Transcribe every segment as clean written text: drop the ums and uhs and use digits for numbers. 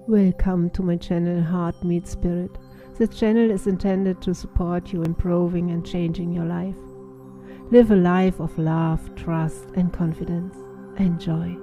Welcome to my channel Heart Meets Spirit. This channel is intended to support you improving and changing your life. Live a life of love, trust and confidence. Enjoy.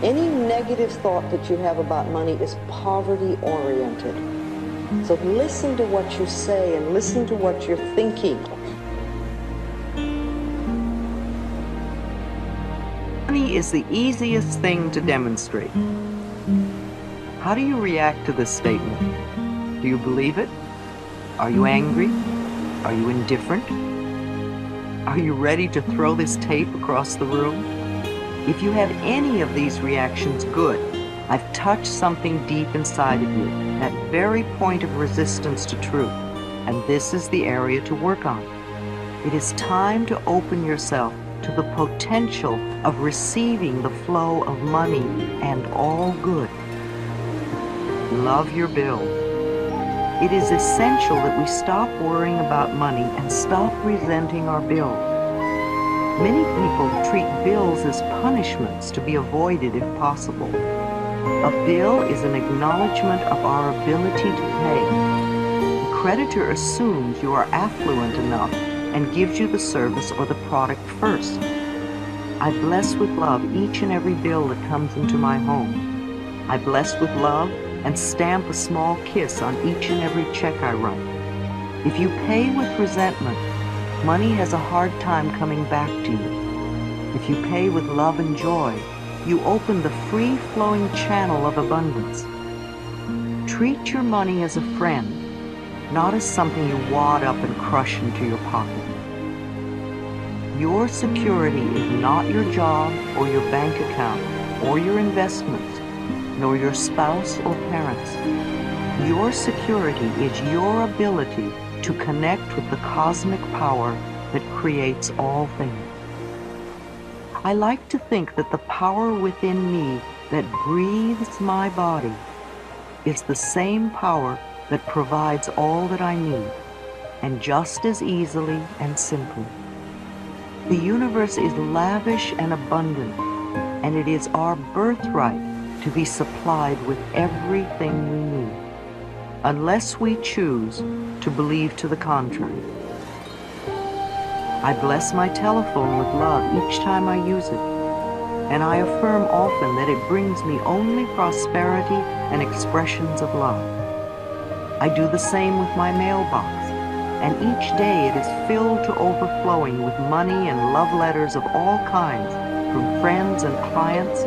Any negative thought that you have about money is poverty-oriented. So listen to what you say and listen to what you're thinking. Money is the easiest thing to demonstrate. How do you react to this statement? Do you believe it? Are you angry? Are you indifferent? Are you ready to throw this tape across the room? If you have any of these reactions, good. I've touched something deep inside of you, that very point of resistance to truth, and this is the area to work on. It is time to open yourself to the potential of receiving the flow of money and all good. Love your bill. It is essential that we stop worrying about money and stop resenting our bills. Many people treat bills as punishments to be avoided if possible. A bill is an acknowledgement of our ability to pay. The creditor assumes you are affluent enough and gives you the service or the product first. I bless with love each and every bill that comes into my home. I bless with love and stamp a small kiss on each and every check I write. If you pay with resentment, money has a hard time coming back to you. If you pay with love and joy, you open the free-flowing channel of abundance. Treat your money as a friend, not as something you wad up and crush into your pocket. Your security is not your job or your bank account or your investments, nor your spouse or parents. Your security is your ability to connect with the cosmic power that creates all things. I like to think that the power within me that breathes my body is the same power that provides all that I need, and just as easily and simply. The universe is lavish and abundant, and it is our birthright to be supplied with everything we need, unless we choose to believe to the contrary. I bless my telephone with love each time I use it, and I affirm often that it brings me only prosperity and expressions of love. I do the same with my mailbox, and each day it is filled to overflowing with money and love letters of all kinds from friends and clients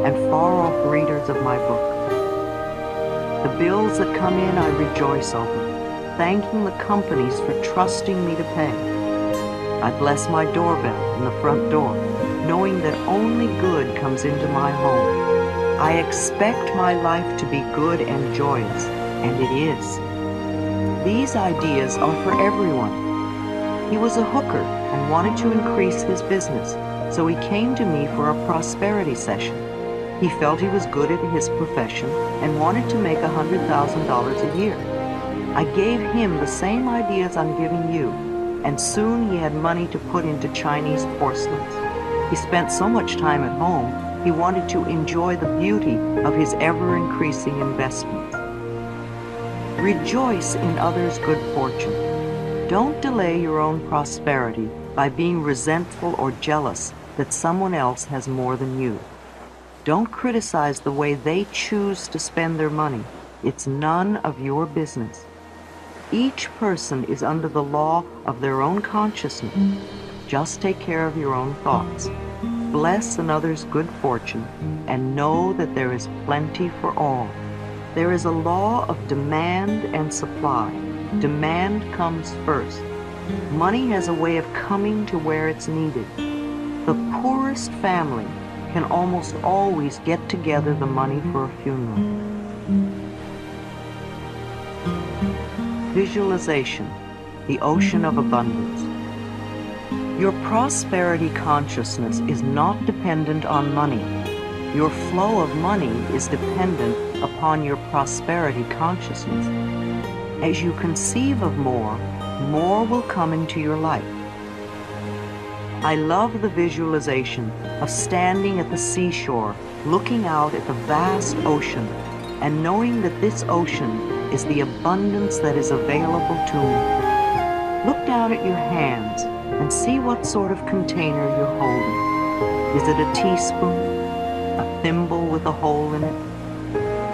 and far-off readers of my book. The bills that come in I rejoice over, thanking the companies for trusting me to pay. I bless my doorbell and the front door, knowing that only good comes into my home. I expect my life to be good and joyous, and it is. These ideas are for everyone. He was a hooker and wanted to increase his business, so he came to me for a prosperity session. He felt he was good at his profession and wanted to make $100,000 a year. I gave him the same ideas I'm giving you, and soon he had money to put into Chinese porcelains. He spent so much time at home, he wanted to enjoy the beauty of his ever-increasing investments. Rejoice in others' good fortune. Don't delay your own prosperity by being resentful or jealous that someone else has more than you. Don't criticize the way they choose to spend their money. It's none of your business. Each person is under the law of their own consciousness. Just take care of your own thoughts. Bless another's good fortune and know that there is plenty for all. There is a law of demand and supply. Demand comes first. Money has a way of coming to where it's needed. The poorest family can almost always get together the money for a funeral. Visualization, the ocean of abundance. Your prosperity consciousness is not dependent on money. Your flow of money is dependent upon your prosperity consciousness. As you conceive of more, more will come into your life. I love the visualization of standing at the seashore, looking out at the vast ocean, and knowing that this ocean is the abundance that is available to me. Look down at your hands and see what sort of container you're holding. Is it a teaspoon, a thimble with a hole in it,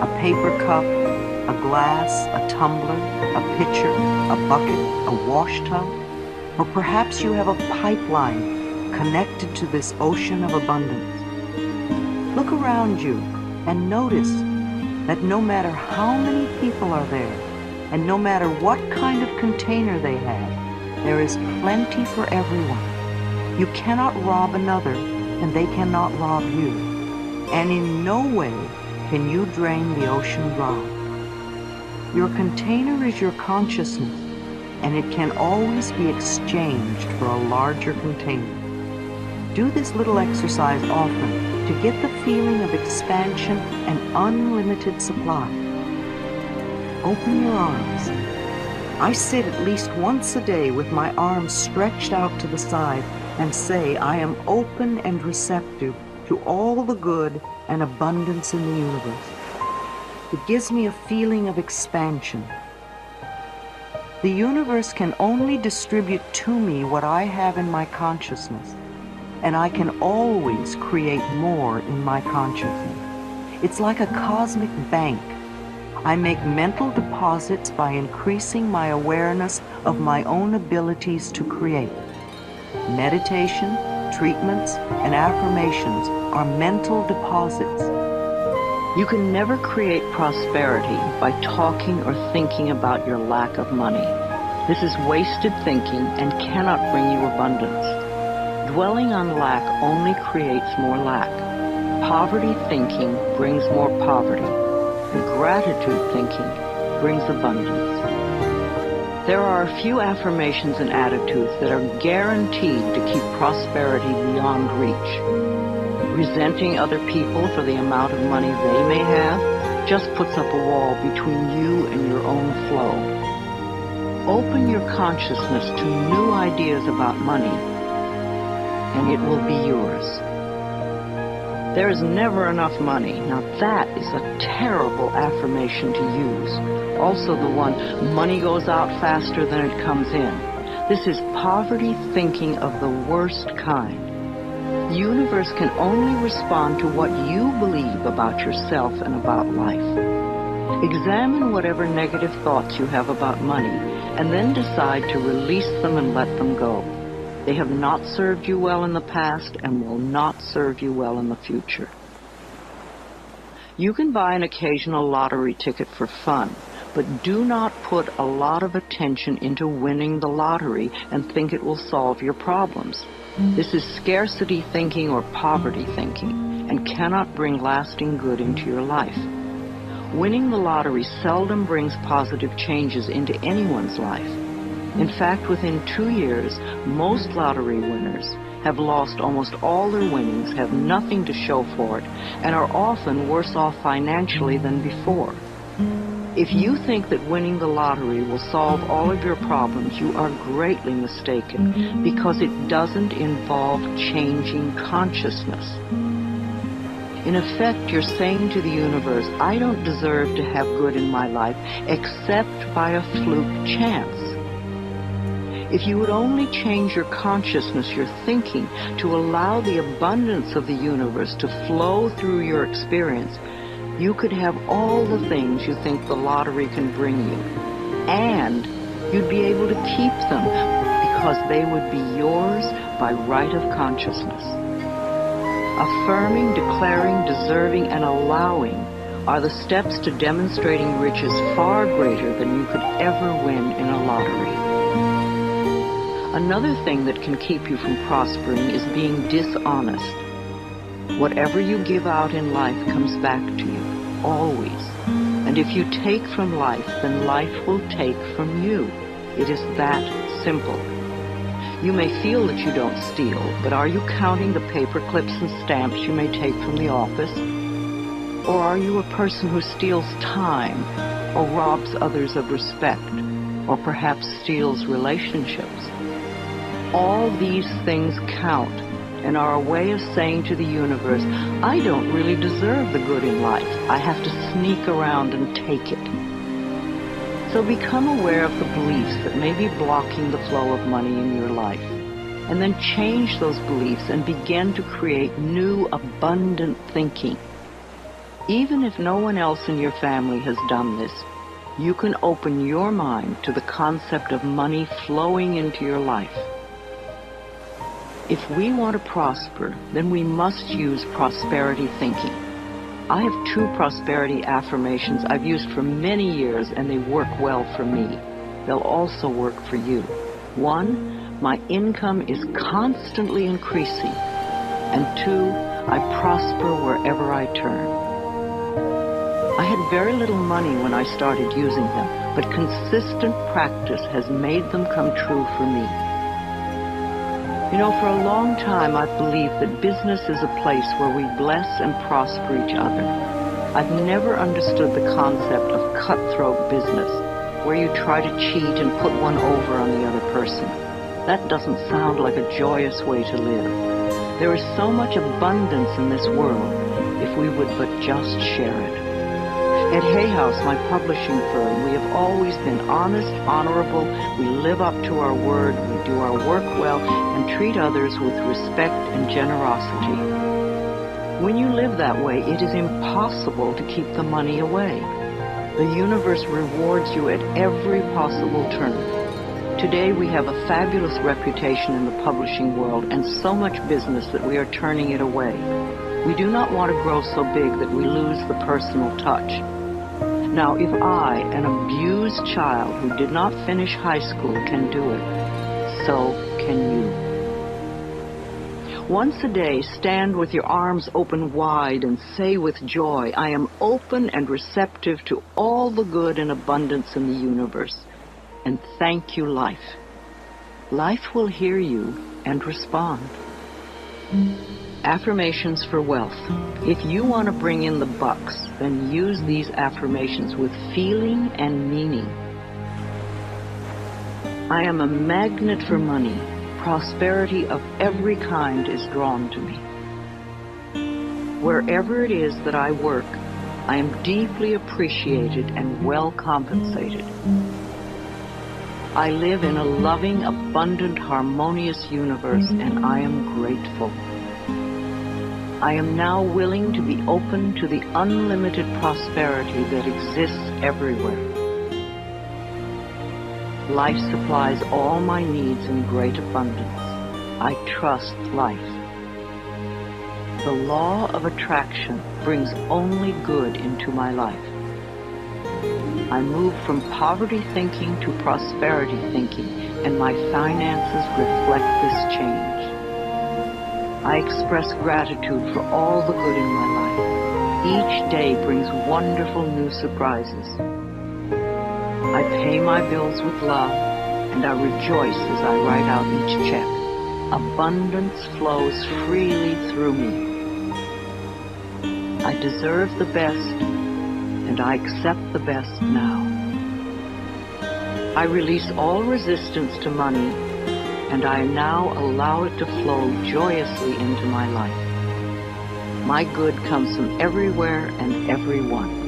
a paper cup, a glass, a tumbler, a pitcher, a bucket, a wash tub? Or perhaps you have a pipeline connected to this ocean of abundance. Look around you and notice that no matter how many people are there, and no matter what kind of container they have, there is plenty for everyone. You cannot rob another, and they cannot rob you. And in no way can you drain the ocean dry. Your container is your consciousness, and it can always be exchanged for a larger container. Do this little exercise often to get the feeling of expansion and unlimited supply. Open your arms. I sit at least once a day with my arms stretched out to the side and say I am open and receptive to all the good and abundance in the universe. It gives me a feeling of expansion. The universe can only distribute to me what I have in my consciousness, and I can always create more in my consciousness. It's like a cosmic bank. I make mental deposits by increasing my awareness of my own abilities to create. Meditation, treatments, and affirmations are mental deposits. You can never create prosperity by talking or thinking about your lack of money. This is wasted thinking and cannot bring you abundance. Dwelling on lack only creates more lack. Poverty thinking brings more poverty, and gratitude thinking brings abundance. There are a few affirmations and attitudes that are guaranteed to keep prosperity beyond reach. Resenting other people for the amount of money they may have just puts up a wall between you and your own flow. Open your consciousness to new ideas about money, and it will be yours. There is never enough money. Now that is a terrible affirmation to use. Also the one, money goes out faster than it comes in. This is poverty thinking of the worst kind. The universe can only respond to what you believe about yourself and about life. Examine whatever negative thoughts you have about money, and then decide to release them and let them go. They have not served you well in the past and will not serve you well in the future. You can buy an occasional lottery ticket for fun, but do not put a lot of attention into winning the lottery and think it will solve your problems. This is scarcity thinking or poverty thinking and cannot bring lasting good into your life. Winning the lottery seldom brings positive changes into anyone's life. In fact, within 2 years, most lottery winners have lost almost all their winnings, have nothing to show for it, and are often worse off financially than before. If you think that winning the lottery will solve all of your problems, you are greatly mistaken, because it doesn't involve changing consciousness. In effect, you're saying to the universe, I don't deserve to have good in my life except by a fluke chance. If you would only change your consciousness, your thinking, to allow the abundance of the universe to flow through your experience, you could have all the things you think the lottery can bring you. And you'd be able to keep them because they would be yours by right of consciousness. Affirming, declaring, deserving, and allowing are the steps to demonstrating riches far greater than you could ever win in a lottery. Another thing that can keep you from prospering is being dishonest. Whatever you give out in life comes back to you, always. And if you take from life, then life will take from you. It is that simple. You may feel that you don't steal, but are you counting the paper clips and stamps you may take from the office? Or are you a person who steals time or robs others of respect or perhaps steals relationships? All these things count and are a way of saying to the universe, I don't really deserve the good in life. I have to sneak around and take it. So become aware of the beliefs that may be blocking the flow of money in your life, and then change those beliefs and begin to create new, abundant thinking. Even if no one else in your family has done this, you can open your mind to the concept of money flowing into your life. If we want to prosper, then we must use prosperity thinking. I have 2 prosperity affirmations I've used for many years, and they work well for me. They'll also work for you. 1, my income is constantly increasing. And 2, I prosper wherever I turn. I had very little money when I started using them, but consistent practice has made them come true for me. You know, for a long time I've believed that business is a place where we bless and prosper each other. I've never understood the concept of cutthroat business, where you try to cheat and put one over on the other person. That doesn't sound like a joyous way to live. There is so much abundance in this world if we would but just share it. At Hay House, my publishing firm, we have always been honest, honorable, we live up to our word, we do our work well, and treat others with respect and generosity. When you live that way, it is impossible to keep the money away. The universe rewards you at every possible turn. Today we have a fabulous reputation in the publishing world and so much business that we are turning it away. We do not want to grow so big that we lose the personal touch. Now, if I, an abused child who did not finish high school, can do it, so can you. Once a day, stand with your arms open wide and say with joy, I am open and receptive to all the good and abundance in the universe. And thank you, life. Life will hear you and respond. Affirmations for wealth. If you want to bring in the bucks, then use these affirmations with feeling and meaning. I am a magnet for money. Prosperity of every kind is drawn to me. Wherever it is that I work, I am deeply appreciated and well compensated. I live in a loving, abundant, harmonious universe, and I am grateful. I am now willing to be open to the unlimited prosperity that exists everywhere. Life supplies all my needs in great abundance. I trust life. The law of attraction brings only good into my life. I move from poverty thinking to prosperity thinking, and my finances reflect this change. I express gratitude for all the good in my life. Each day brings wonderful new surprises. I pay my bills with love, and I rejoice as I write out each check. Abundance flows freely through me. I deserve the best, and I accept the best now. I release all resistance to money, and I now allow it to flow joyously into my life. My good comes from everywhere and everyone.